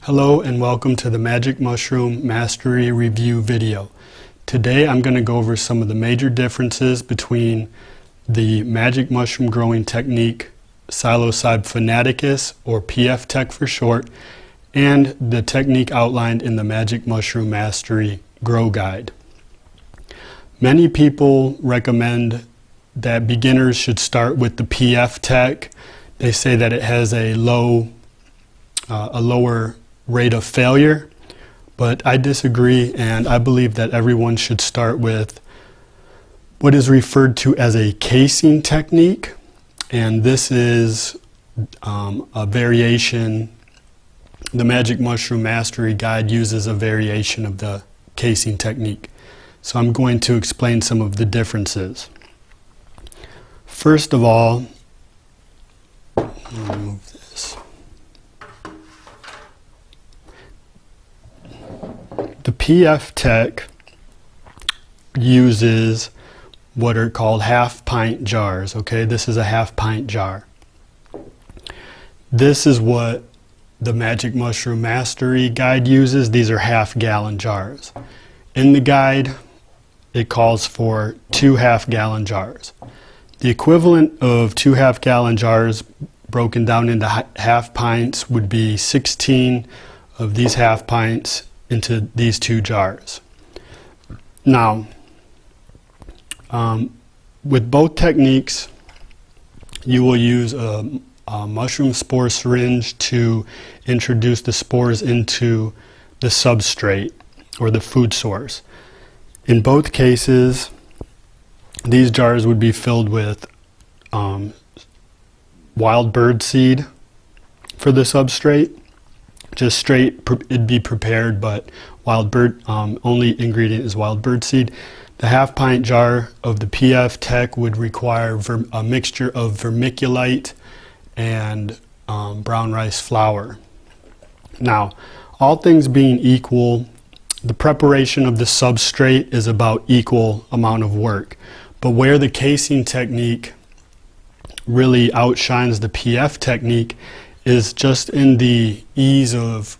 Hello and welcome to the Magic Mushroom Mastery Review video. Today I'm going to go over some of the major differences between the magic mushroom growing technique Psilocybe phoneticus, or PF Tek for short, and the technique outlined in the Magic Mushroom Mastery Grow Guide. Many people recommend that beginners should start with the PF Tek. They say that it has a lower rate of failure, but I disagree, and I believe that everyone should start with what is referred to as a casing technique, and this is a variation. The Magic Mushroom Mastery Guide uses a variation of the casing technique, so I'm going to explain some of the differences. First of all, let me remove this. The PF Tek uses what are called half-pint jars. Okay, this is a half-pint jar. This is what the Magic Mushroom Mastery Guide uses. These are half-gallon jars. In the guide, it calls for 2 half-gallon jars. The equivalent of 2 half-gallon jars broken down into half pints would be 16 of these half pints into these 2 jars. Now, with both techniques, you will use a mushroom spore syringe to introduce the spores into the substrate or the food source. In both cases, these jars would be filled with wild bird seed for the substrate. Just straight, it'd be prepared, but wild bird, only ingredient is wild bird seed. The half-pint jar of the PF Tek would require a mixture of vermiculite and brown rice flour. Now, all things being equal, the preparation of the substrate is about equal amount of work. But where the casing technique really outshines the PF technique is just in the ease of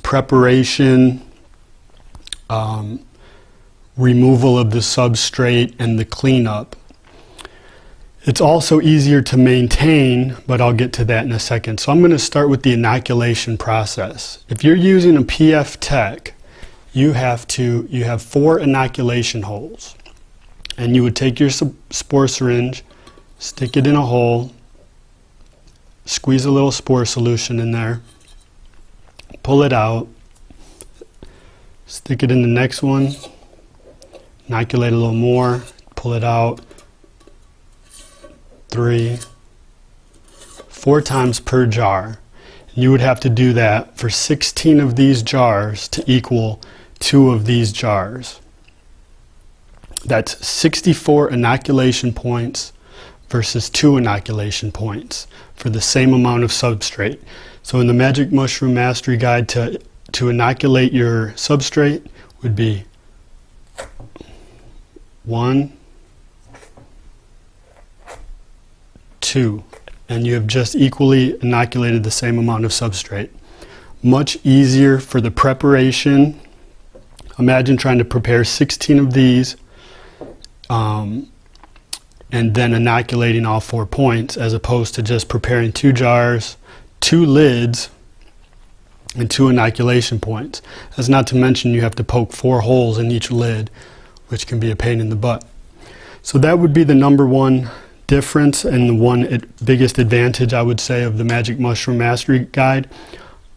preparation, removal of the substrate, and the cleanup. It's also easier to maintain, but I'll get to that in a second. So I'm going to start with the inoculation process. If you're using a PF Tek, you have 4 inoculation holes. And you would take your spore syringe, stick it in a hole, squeeze a little spore solution in there, pull it out, stick it in the next one, inoculate a little more, pull it out, 3, 4 times per jar. And you would have to do that for 16 of these jars to equal 2 of these jars. That's 64 inoculation points versus 2 inoculation points for the same amount of substrate. So in the Magic Mushroom Mastery Guide, to inoculate your substrate would be 1, 2, and you have just equally inoculated the same amount of substrate. Much easier for the preparation. Imagine trying to prepare 16 of these and then inoculating all 4 points, as opposed to just preparing 2 jars, 2 lids, and 2 inoculation points. That's not to mention you have to poke 4 holes in each lid, which can be a pain in the butt. So that would be the number one difference and the biggest advantage, I would say, of the Magic Mushroom Mastery Guide.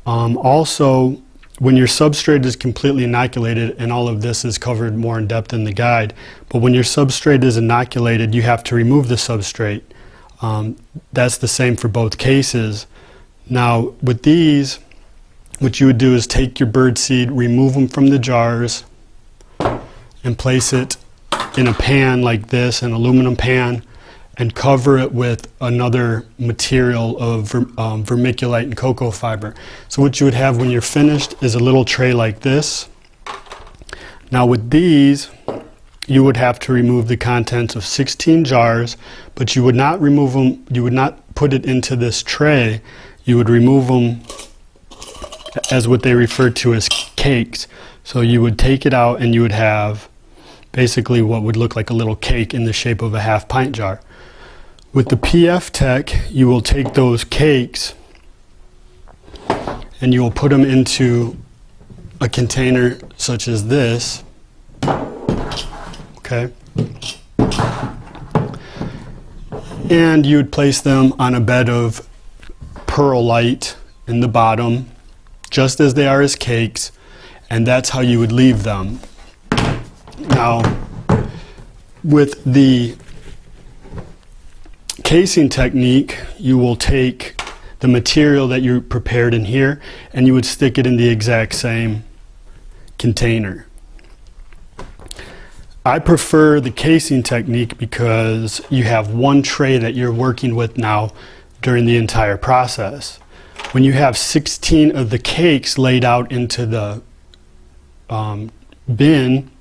Also, when your substrate is completely inoculated, and all of this is covered more in depth in the guide, but when your substrate is inoculated, you have to remove the substrate. That's the same for both cases. Now, with these, what you would do is take your bird seed, remove them from the jars, and place it in a pan like this, an aluminum pan, and cover it with another material of vermiculite and cocoa fiber. So what you would have when you're finished is a little tray like this. Now with these, you would have to remove the contents of 16 jars, but you would not remove them, you would not put it into this tray. You would remove them as what they refer to as cakes. So you would take it out and you would have basically what would look like a little cake in the shape of a half pint jar. With the PF Tek, you will take those cakes and you will put them into a container such as this, okay? And you would place them on a bed of perlite in the bottom, just as they are as cakes, and that's how you would leave them. Now, with the casing technique, you will take the material that you prepared in here and you would stick it in the exact same container. I prefer the casing technique because you have one tray that you're working with now during the entire process. When you have 16 of the cakes laid out into the bin,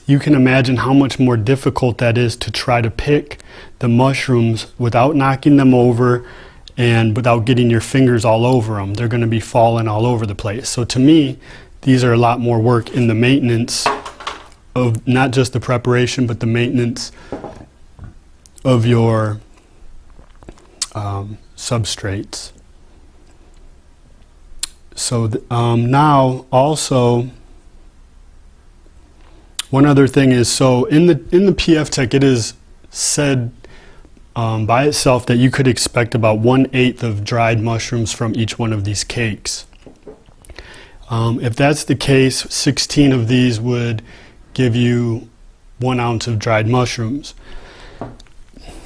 you can imagine how much more difficult that is to try to pick the mushrooms without knocking them over and without getting your fingers all over them. They're going to be falling all over the place. So to me, these are a lot more work in the maintenance of not just the preparation, but the maintenance of your substrates. So now also, one other thing is, so in the PF Tek, it is said by itself that you could expect about 1/8 of dried mushrooms from each one of these cakes. If that's the case, 16 of these would give you 1 ounce of dried mushrooms.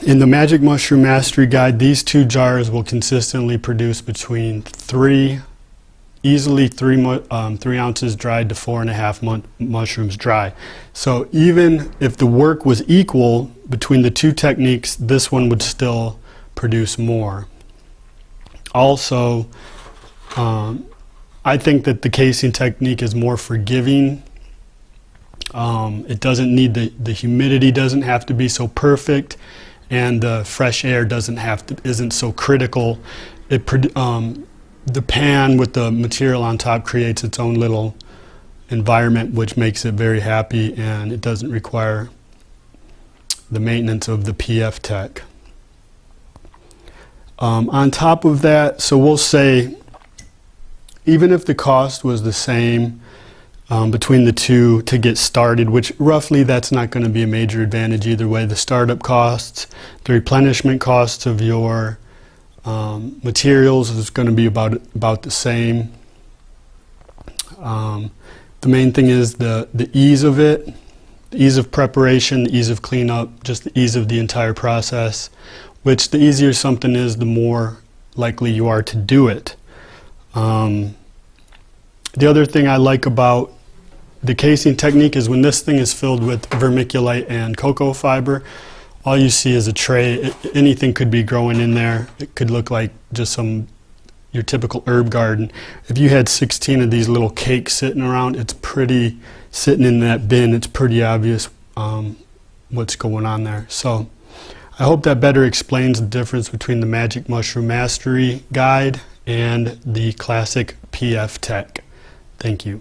In the Magic Mushroom Mastery Guide, these 2 jars will consistently produce between easily 3 ounces dried to 4.5 mushrooms dry. So even if the work was equal between the 2 techniques, this one would still produce more. Also, I think that the casing technique is more forgiving. It doesn't need the humidity doesn't have to be so perfect, and the fresh air isn't so critical. The pan with the material on top creates its own little environment, which makes it very happy, and it doesn't require the maintenance of the PF Tek. On top of that, so we'll say, even if the cost was the same between the 2 to get started, which roughly that's not going to be a major advantage either way, the startup costs, the replenishment costs of your materials is going to be about the same. The main thing is the ease of it, the ease of preparation, the ease of cleanup, just the ease of the entire process, which the easier something is, the more likely you are to do it. The other thing I like about the casing technique is when this thing is filled with vermiculite and cocoa fiber, all you see is a tray. Anything could be growing in there. It could look like just your typical herb garden. If you had 16 of these little cakes sitting around, sitting in that bin, it's pretty obvious what's going on there. So I hope that better explains the difference between the Magic Mushroom Mastery Guide and the classic PF Tek. Thank you.